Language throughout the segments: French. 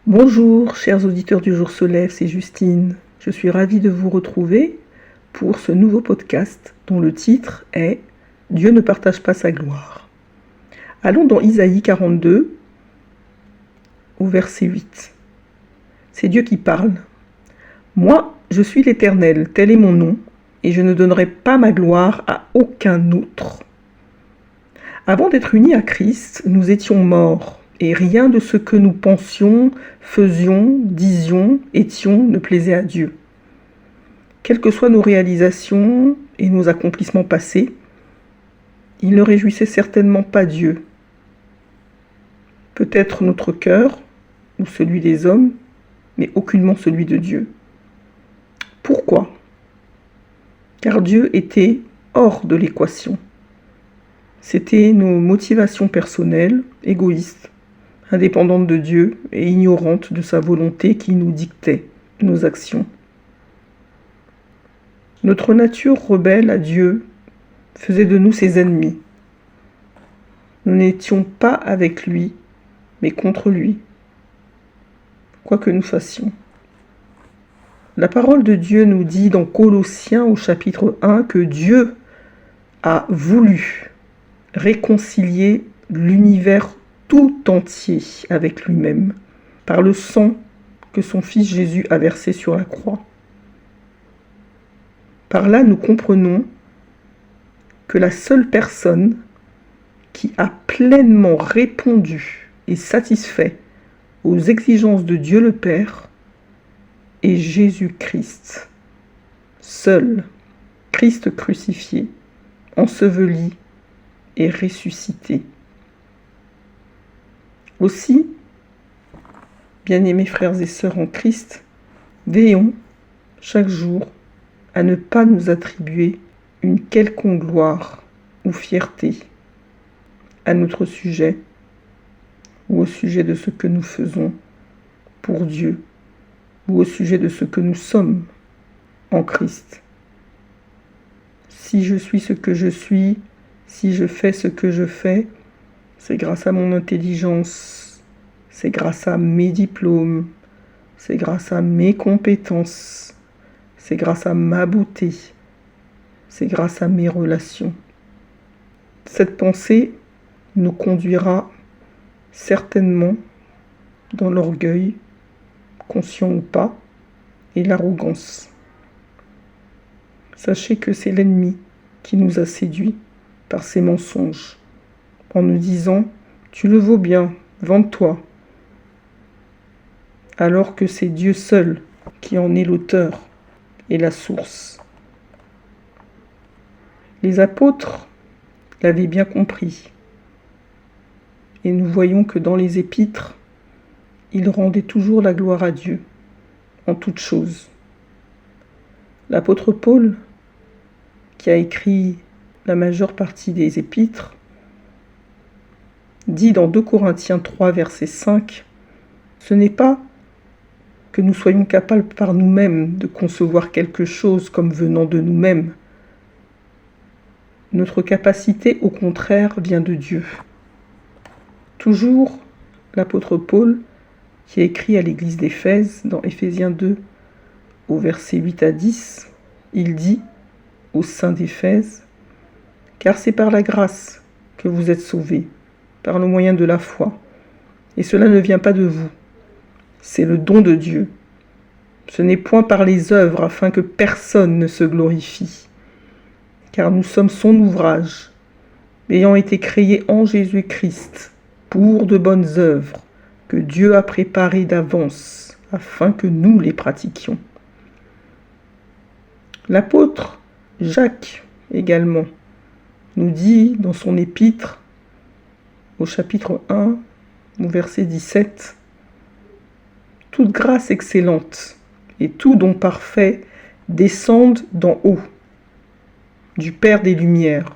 Bonjour, chers auditeurs du Jour se lève, c'est Justine. Je suis ravie de vous retrouver pour ce nouveau podcast dont le titre est « Dieu ne partage pas sa gloire ». Allons dans Isaïe 42 au verset 8. C'est Dieu qui parle. « Moi, je suis l'Éternel, tel est mon nom, et je ne donnerai pas ma gloire à aucun autre. » Avant d'être unis à Christ, nous étions morts. Et rien de ce que nous pensions, faisions, disions, étions ne plaisait à Dieu. Quelles que soient nos réalisations et nos accomplissements passés, il ne réjouissait certainement pas Dieu. Peut-être notre cœur ou celui des hommes, mais aucunement celui de Dieu. Pourquoi ? Car Dieu était hors de l'équation. C'était nos motivations personnelles, égoïstes, indépendante de Dieu et ignorante de sa volonté qui nous dictait nos actions. Notre nature rebelle à Dieu faisait de nous ses ennemis. Nous n'étions pas avec lui, mais contre lui, quoi que nous fassions. La parole de Dieu nous dit dans Colossiens au chapitre 1 que Dieu a voulu réconcilier l'univers tout entier avec lui-même, par le sang que son Fils Jésus a versé sur la croix. Par là, nous comprenons que la seule personne qui a pleinement répondu et satisfait aux exigences de Dieu le Père est Jésus-Christ. Seul, Christ crucifié, enseveli et ressuscité. Aussi, bien-aimés frères et sœurs en Christ, veillons chaque jour à ne pas nous attribuer une quelconque gloire ou fierté à notre sujet ou au sujet de ce que nous faisons pour Dieu ou au sujet de ce que nous sommes en Christ. Si je suis ce que je suis, si je fais ce que je fais, c'est grâce à mon intelligence, c'est grâce à mes diplômes, c'est grâce à mes compétences, c'est grâce à ma beauté, c'est grâce à mes relations. Cette pensée nous conduira certainement dans l'orgueil, conscient ou pas, et l'arrogance. Sachez que c'est l'ennemi qui nous a séduits par ses mensonges, en nous disant « tu le vaux bien, vante-toi », alors que c'est Dieu seul qui en est l'auteur et la source. Les apôtres l'avaient bien compris, et nous voyons que dans les épîtres, ils rendaient toujours la gloire à Dieu, en toutes choses. L'apôtre Paul, qui a écrit la majeure partie des épîtres, dit dans 2 Corinthiens 3, verset 5, « Ce n'est pas que nous soyons capables par nous-mêmes de concevoir quelque chose comme venant de nous-mêmes. Notre capacité, au contraire, vient de Dieu. » Toujours l'apôtre Paul, qui a écrit à l'église d'Éphèse, dans Éphésiens 2, au verset 8 à 10, il dit, au sein d'Éphèse, « Car c'est par la grâce que vous êtes sauvés, par le moyen de la foi. Et cela ne vient pas de vous, c'est le don de Dieu. Ce n'est point par les œuvres afin que personne ne se glorifie. Car nous sommes son ouvrage, ayant été créés en Jésus-Christ pour de bonnes œuvres que Dieu a préparées d'avance afin que nous les pratiquions. » L'apôtre Jacques également nous dit dans son épître au chapitre 1, au verset 17, « Toute grâce excellente et tout don parfait descendent d'en haut, du Père des Lumières,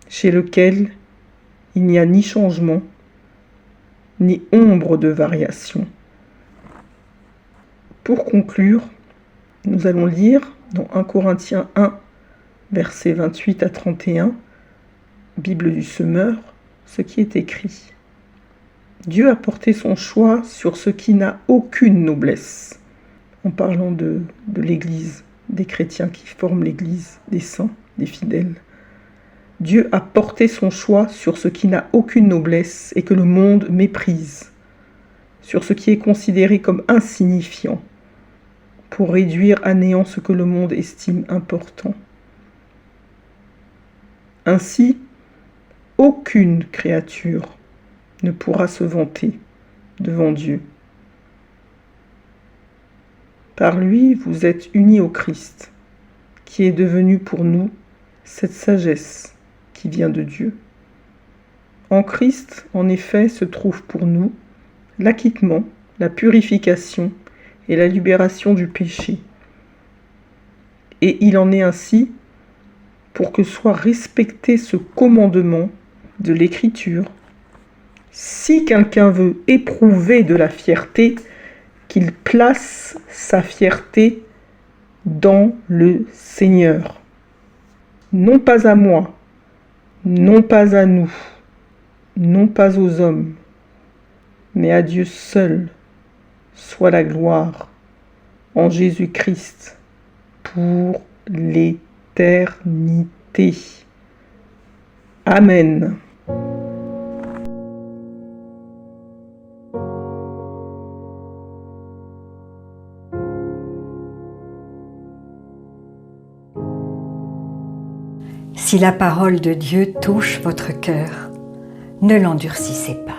chez lequel il n'y a ni changement, ni ombre de variation. » Pour conclure, nous allons lire dans 1 Corinthiens 1, versets 28 à 31, Bible du Semeur, ce qui est écrit. Dieu a porté son choix sur ce qui n'a aucune noblesse, en parlant de l'Église, des chrétiens qui forment l'Église, des saints, des fidèles. Dieu a porté son choix sur ce qui n'a aucune noblesse et que le monde méprise, sur ce qui est considéré comme insignifiant, pour réduire à néant ce que le monde estime important. Ainsi, aucune créature ne pourra se vanter devant Dieu. Par lui, vous êtes unis au Christ, qui est devenu pour nous cette sagesse qui vient de Dieu. En Christ, en effet, se trouve pour nous l'acquittement, la purification et la libération du péché. Et il en est ainsi pour que soit respecté ce commandement de l'Écriture. Si quelqu'un veut éprouver de la fierté, qu'il place sa fierté dans le Seigneur. Non pas à moi, non pas à nous, non pas aux hommes, mais à Dieu seul soit la gloire en Jésus-Christ pour l'éternité. Amen. Si la parole de Dieu touche votre cœur, ne l'endurcissez pas.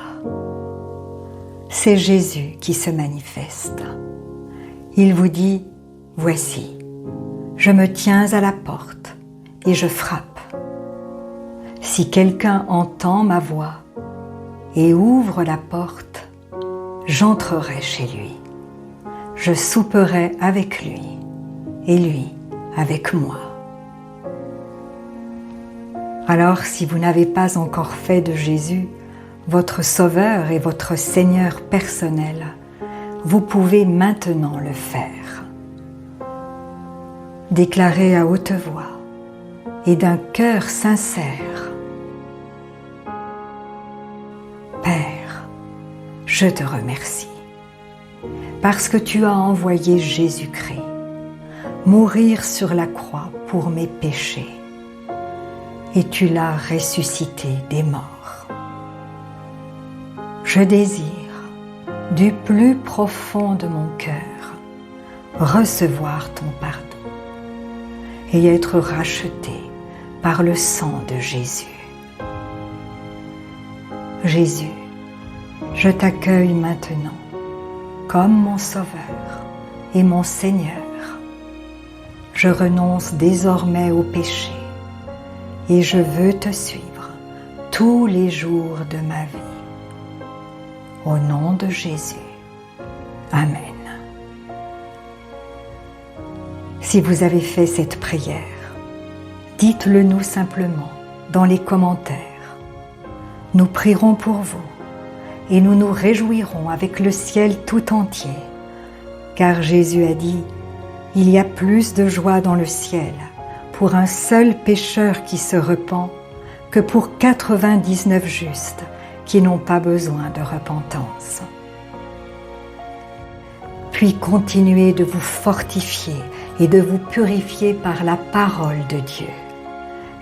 C'est Jésus qui se manifeste. Il vous dit, « Voici, je me tiens à la porte et je frappe. Si quelqu'un entend ma voix et ouvre la porte, j'entrerai chez lui. Je souperai avec lui et lui avec moi. » Alors, si vous n'avez pas encore fait de Jésus votre Sauveur et votre Seigneur personnel, vous pouvez maintenant le faire. Déclarez à haute voix et d'un cœur sincère: Père, je te remercie parce que tu as envoyé Jésus-Christ mourir sur la croix pour mes péchés. Et tu l'as ressuscité des morts. Je désire, du plus profond de mon cœur, recevoir ton pardon et être racheté par le sang de Jésus. Jésus, je t'accueille maintenant comme mon Sauveur et mon Seigneur. Je renonce désormais au péché et je veux te suivre tous les jours de ma vie. Au nom de Jésus. Amen. Si vous avez fait cette prière, dites-le nous simplement dans les commentaires. Nous prierons pour vous et nous nous réjouirons avec le ciel tout entier, car Jésus a dit, « Il y a plus de joie dans le ciel pour un seul pécheur qui se repent que pour 99 justes qui n'ont pas besoin de repentance. » Puis continuez de vous fortifier et de vous purifier par la parole de Dieu.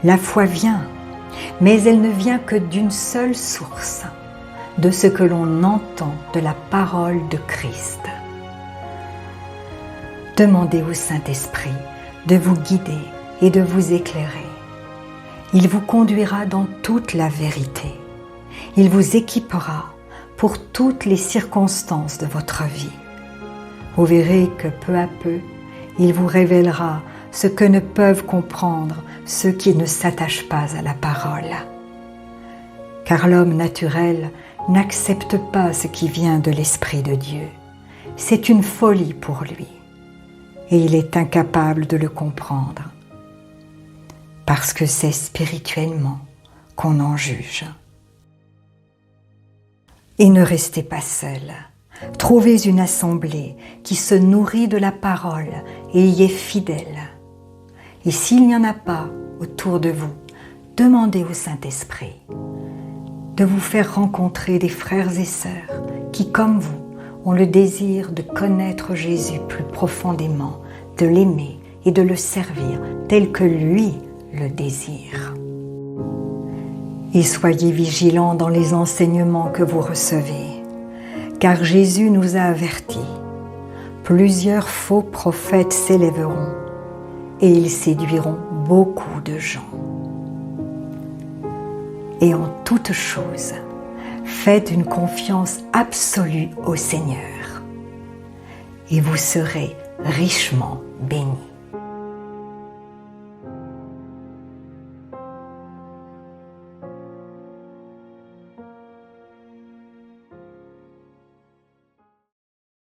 La foi vient, mais elle ne vient que d'une seule source, de ce que l'on entend de la parole de Christ. Demandez au Saint-Esprit de vous guider et de vous éclairer. Il vous conduira dans toute la vérité. Il vous équipera pour toutes les circonstances de votre vie. Vous verrez que peu à peu, il vous révélera ce que ne peuvent comprendre ceux qui ne s'attachent pas à la parole. Car l'homme naturel n'accepte pas ce qui vient de l'Esprit de Dieu. C'est une folie pour lui, et il est incapable de le comprendre. Parce que c'est spirituellement qu'on en juge. Et ne restez pas seul. Trouvez une assemblée qui se nourrit de la parole et y est fidèle. Et s'il n'y en a pas autour de vous, demandez au Saint-Esprit de vous faire rencontrer des frères et sœurs qui, comme vous, ont le désir de connaître Jésus plus profondément, de l'aimer et de le servir tel que lui le désire. Et soyez vigilants dans les enseignements que vous recevez, car Jésus nous a avertis. Plusieurs faux prophètes s'élèveront et ils séduiront beaucoup de gens. Et en toute chose, faites une confiance absolue au Seigneur et vous serez richement bénis.